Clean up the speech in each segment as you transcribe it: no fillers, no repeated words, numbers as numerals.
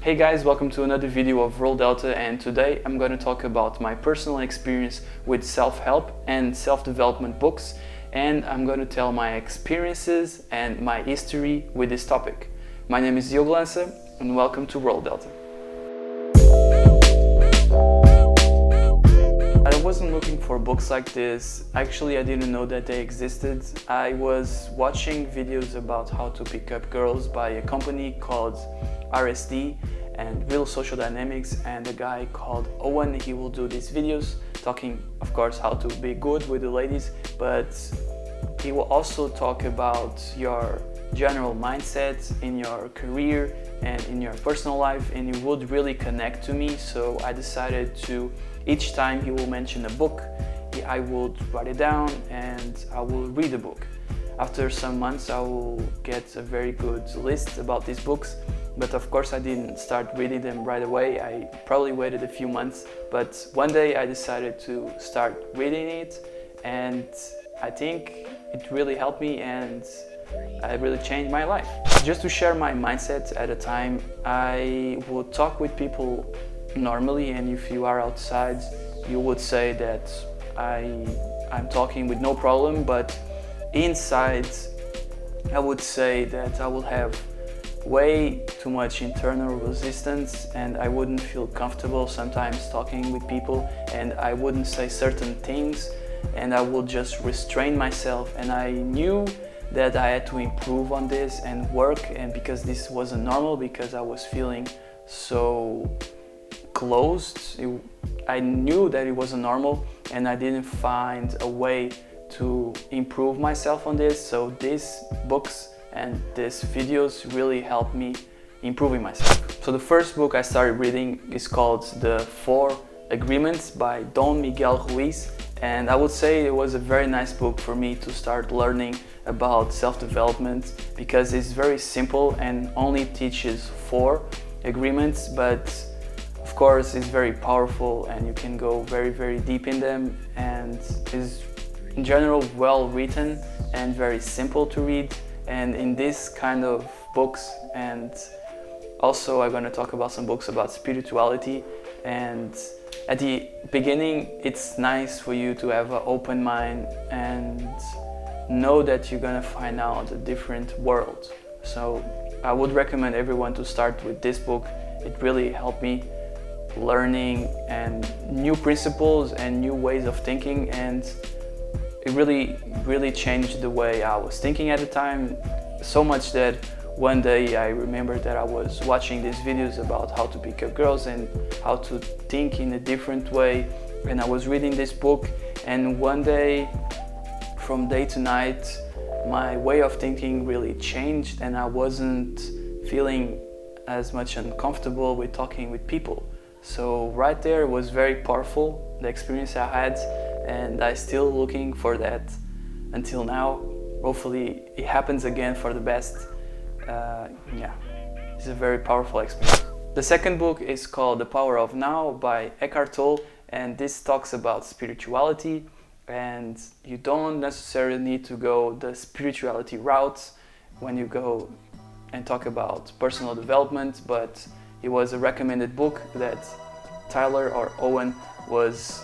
Hey guys, welcome to another video of Roll Delta, and today I'm going to talk about my personal experience with self-help and self-development books, and I'm going to tell my experiences and my history with this topic. My name is Diogo Lança and welcome to Roll Delta. I wasn't looking for books like this. Actually, I didn't know that they existed. I was watching videos about how to pick up girls by a company called RSD and Real Social Dynamics, and a guy called Owen. He will do these videos talking, of course, how to be good with the ladies, but he will also talk about your general mindset in your career and in your personal life, and it would really connect to me. So I decided to, each time he will mention a book, I would write it down and I will read the book. After some months I will get a very good list about these books, but of course I didn't start reading them right away. I probably waited a few months, but one day I decided to start reading it, and I think it really helped me and it really changed my life. Just to share my mindset at a time, I would talk with people normally, and if you are outside you would say that I'm talking with no problem, but inside I would say that I will have way too much internal resistance and I wouldn't feel comfortable sometimes talking with people, and I wouldn't say certain things and I would just restrain myself, and I knew that I had to improve on this and work, and because this wasn't normal, because I was feeling so closed, I knew that it wasn't normal and I didn't find a way to improve myself on this. So these books and these videos really helped me improving myself. So the first book I started reading is called The 4 Agreements by Don Miguel Ruiz, and I would say it was a very nice book for me to start learning about self-development, because it's very simple and only teaches 4 agreements, but of course it's very powerful and you can go very deep in them, and is in general well written and very simple to read. And in this kind of books, and also I'm going to talk about some books about spirituality, and at the beginning it's nice for you to have an open mind and know that you're going to find out a different world. So I would recommend everyone to start with this book. It really helped me learning and new principles and new ways of thinking, and it really changed the way I was thinking at the time, so much that one day I remember that I was watching these videos about how to pick up girls and how to think in a different way, and I was reading this book, and one day, from day to night, my way of thinking really changed and I wasn't feeling as much uncomfortable with talking with people. So right there was very powerful, the experience I had, and I'm still looking for that until now. Hopefully it happens again for the best. Yeah, it's a very powerful experience. The second book is called The Power of Now by Eckhart Tolle, and this talks about spirituality, and you don't necessarily need to go the spirituality route when you go and talk about personal development, but it was a recommended book that Tyler or Owen was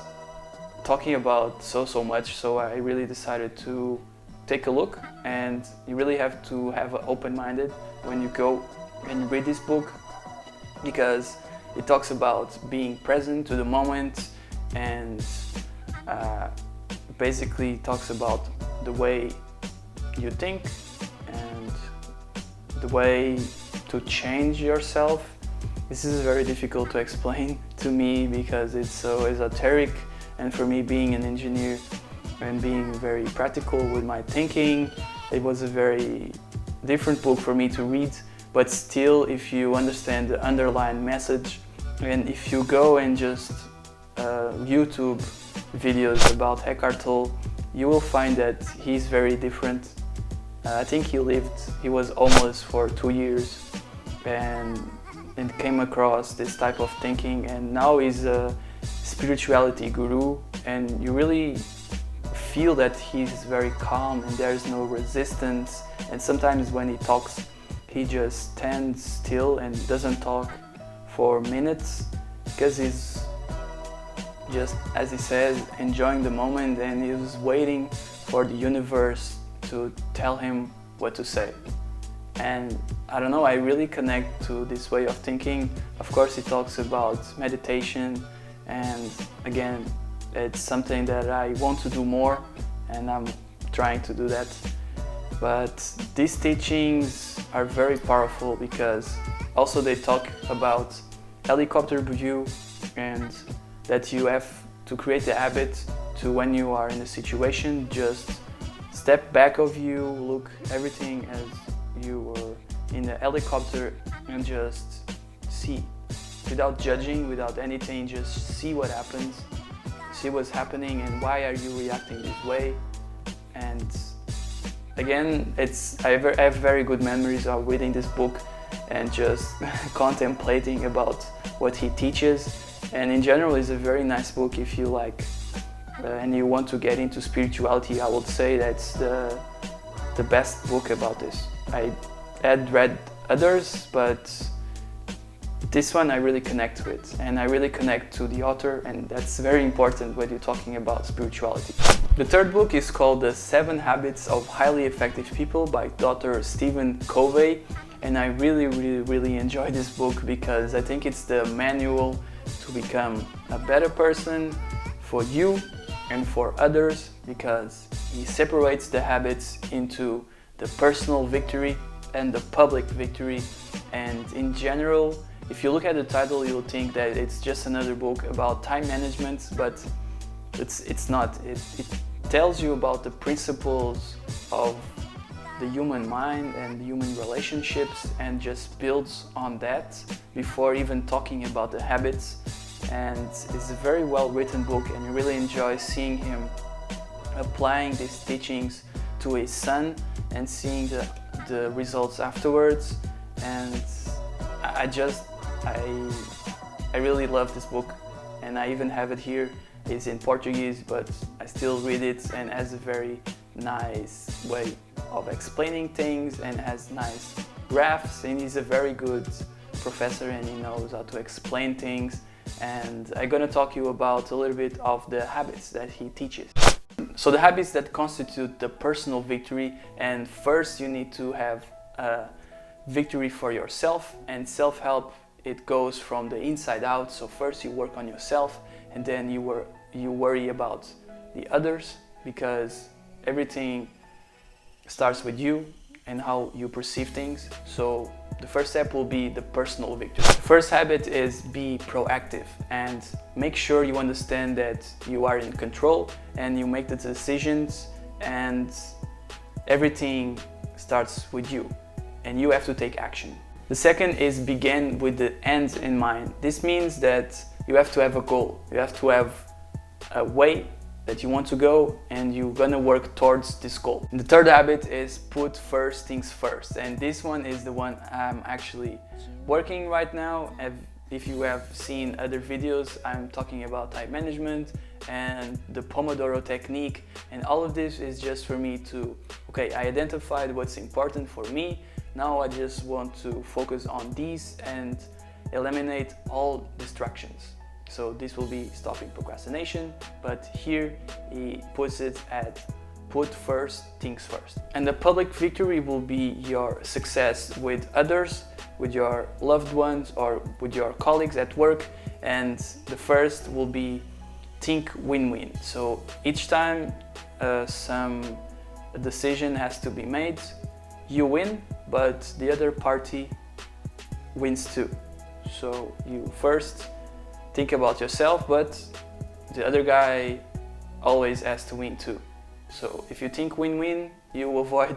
talking about so much, so I really decided to take a look. And you really have to have an open-minded when you go and read this book, because it talks about being present to the moment, and basically talks about the way you think and the way to change yourself. This is very difficult to explain to me because it's so esoteric, and for me, being an engineer and being very practical with my thinking, it was a very different book for me to read. But still, if you understand the underlying message, and if you go and just YouTube videos about Eckhart Tolle, you will find that he's very different. I think he was homeless for 2 years and came across this type of thinking, and now he's a spirituality guru, and you really feel that he's very calm and there's no resistance, and sometimes when he talks he just stands still and doesn't talk for minutes because he's just, as he says, enjoying the moment, and he was waiting for the universe to tell him what to say. And I don't know, I really connect to this way of thinking. Of course, he talks about meditation, and again, it's something that I want to do more, and I'm trying to do that. But these teachings are very powerful because also they talk about helicopter view, and that you have to create the habit to, when you are in a situation, just step back of you, look everything as you were in a helicopter, and just see, without judging, without anything, just see what happens, see what's happening and why are you reacting this way. And again, I have very good memories of reading this book and just contemplating about what he teaches. And in general, it's a very nice book if you like and you want to get into spirituality. I would say that's the best book about this. I had read others, but this one I really connect with, and I really connect to the author, and that's very important when you're talking about spirituality. The third book is called The 7 Habits of Highly Effective People by Dr. Stephen Covey, and I really enjoy this book because I think it's the manual to become a better person for you and for others, because he separates the habits into the personal victory and the public victory. And in general, if you look at the title, you'll think that it's just another book about time management, but it's not. It tells you about the principles of the human mind and the human relationships, and just builds on that before even talking about the habits. And it's a very well written book, and I really enjoy seeing him applying these teachings to his son and seeing the results afterwards. And I really love this book, and I even have it here. It's in Portuguese, but I still read it, and has a very nice way of explaining things and has nice graphs, and he's a very good professor and he knows how to explain things. And I'm gonna talk to you about a little bit of the habits that he teaches. So the habits that constitute the personal victory, and first you need to have a victory for yourself, and self-help, it goes from the inside out. So first you work on yourself, and then you worry about the others, because everything starts with you and how you perceive things. So the first step will be the personal victory. The first habit is be proactive, and make sure you understand that you are in control and you make the decisions, and everything starts with you and you have to take action. The second is begin with the end in mind. This means that you have to have a goal, you have to have a way that you want to go, and you're gonna work towards this goal. And the third habit is put first things first, and this one is the one I'm actually working right now. If you have seen other videos, I'm talking about time management and the Pomodoro technique, and all of this is just for me to, okay, I identified what's important for me, now I just want to focus on these and eliminate all distractions. So this will be stopping procrastination, but here he puts it at put first things first. And the public victory will be your success with others, with your loved ones, or with your colleagues at work. And the first will be think win-win. So each time some decision has to be made, you win, but the other party wins too. So you first think about yourself, but the other guy always has to win too. So if you think win-win, you avoid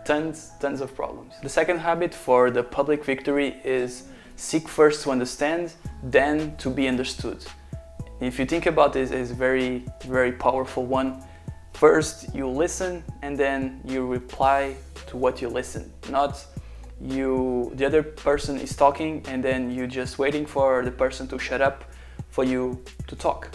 tons of problems. The second habit for the public victory is seek first to understand, then to be understood. If you think about this, it's a very powerful one. First you listen, and then you reply to what you listen. Not the other person is talking and then you just waiting for the person to shut up for you to talk.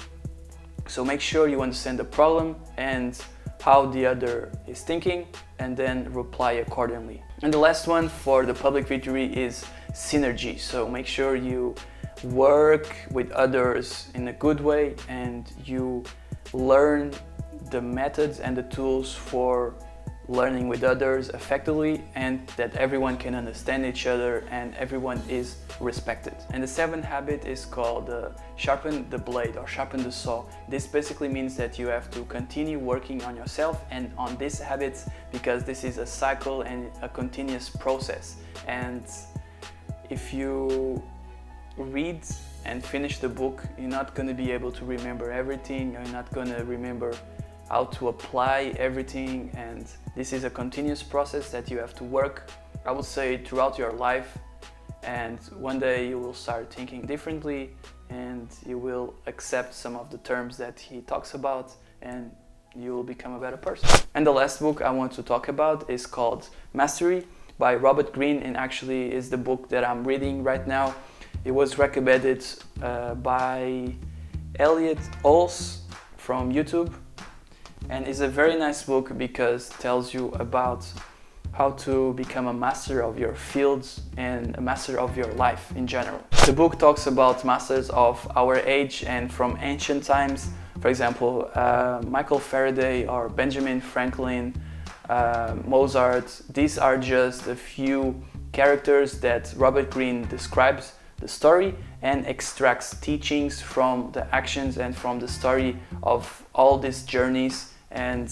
So make sure you understand the problem and how the other is thinking, and then reply accordingly. And the last one for the public victory is synergy. So make sure you work with others in a good way, and you learn the methods and the tools for learning with others effectively, and that everyone can understand each other and everyone is respected. And the seventh habit is called sharpen the blade or sharpen the saw. This basically means that you have to continue working on yourself and on these habits, because this is a cycle and a continuous process. And if you read and finish the book, you're not going to be able to remember everything, you're not going to remember how to apply everything, and this is a continuous process that you have to work, I would say, throughout your life. And one day you will start thinking differently and you will accept some of the terms that he talks about, and you will become a better person. And the last book I want to talk about is called Mastery by Robert Greene, and actually is the book that I'm reading right now. It was recommended by Elliot Ols from YouTube, and it's a very nice book because it tells you about how to become a master of your fields and a master of your life in general. The book talks about masters of our age and from ancient times. For example, Michael Faraday or Benjamin Franklin, Mozart. These are just a few characters that Robert Greene describes the story and extracts teachings from the actions and from the story of all these journeys, and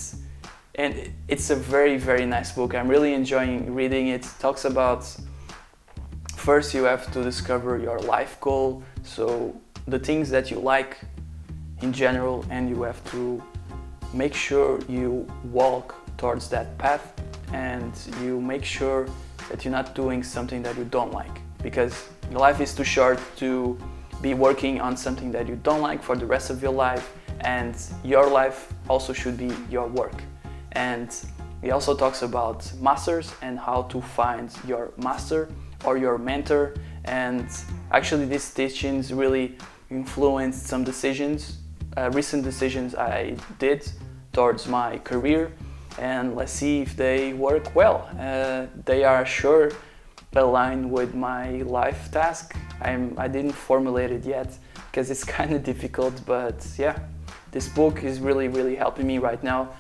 it's a very, very nice book. I'm really enjoying reading it. It talks about, first you have to discover your life goal, so the things that you like in general, and you have to make sure you walk towards that path, and you make sure that you're not doing something that you don't like, because your life is too short to be working on something that you don't like for the rest of your life, and your life also should be your work. And he also talks about masters and how to find your master or your mentor, and actually these teachings really influenced some decisions, recent decisions I did towards my career, and let's see if they work well. They are sure aligned with my life task. I didn't formulate it yet because it's kind of difficult, but yeah, this book is really, really helping me right now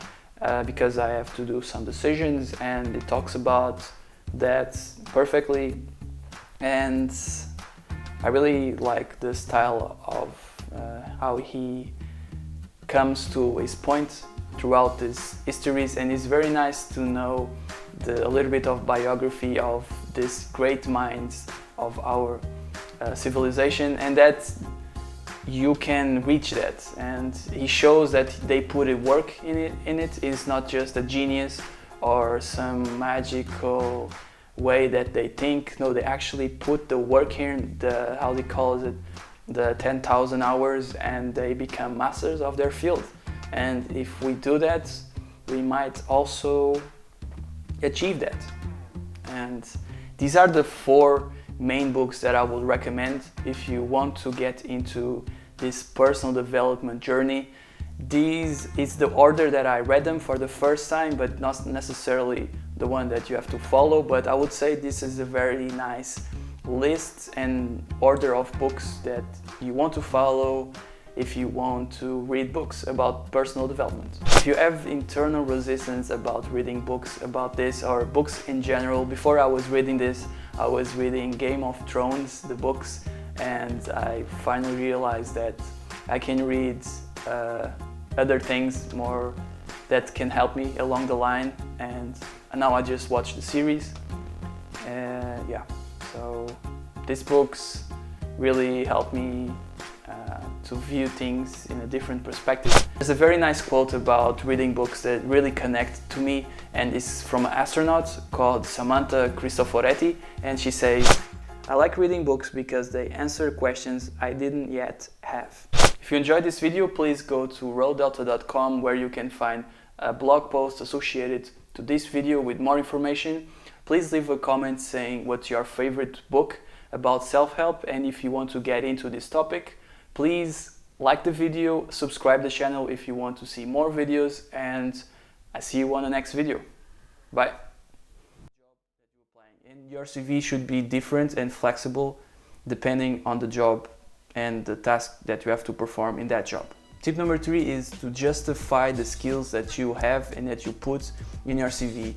because I have to do some decisions, and it talks about that perfectly. And I really like the style of how he comes to his point throughout his histories, and it's very nice to know a little bit of biography of these great minds of our civilization, and that you can reach that. And he shows that they put a work in it. It's not just a genius or some magical way that they think. No, they actually put the work here, how they call it, the 10,000 hours, and they become masters of their field. And if we do that, we might also achieve that. And these are the 4 main books that I would recommend if you want to get into this personal development journey. This is the order that I read them for the first time, but not necessarily the one that you have to follow. But I would say this is a very nice list and order of books that you want to follow if you want to read books about personal development. If you have internal resistance about reading books about this or books in general, before I was reading this, I was reading Game of Thrones, the books, and I finally realized that I can read other things more that can help me along the line, and now I just watch the series. Yeah, so these books really help me to view things in a different perspective. There's a very nice quote about reading books that really connect to me, and it's from an astronaut called Samantha Cristoforetti, and she says, "I like reading books because they answer questions I didn't yet have." If you enjoyed this video, please go to rowdelta.com, where you can find a blog post associated to this video with more information. Please leave a comment saying what's your favorite book about self-help, and if you want to get into this topic, please like the video, subscribe the channel if you want to see more videos, and I see you on the next video. Bye. And your CV should be different and flexible depending on the job and the task that you have to perform in that job. Tip number 3 is to justify the skills that you have and that you put in your CV.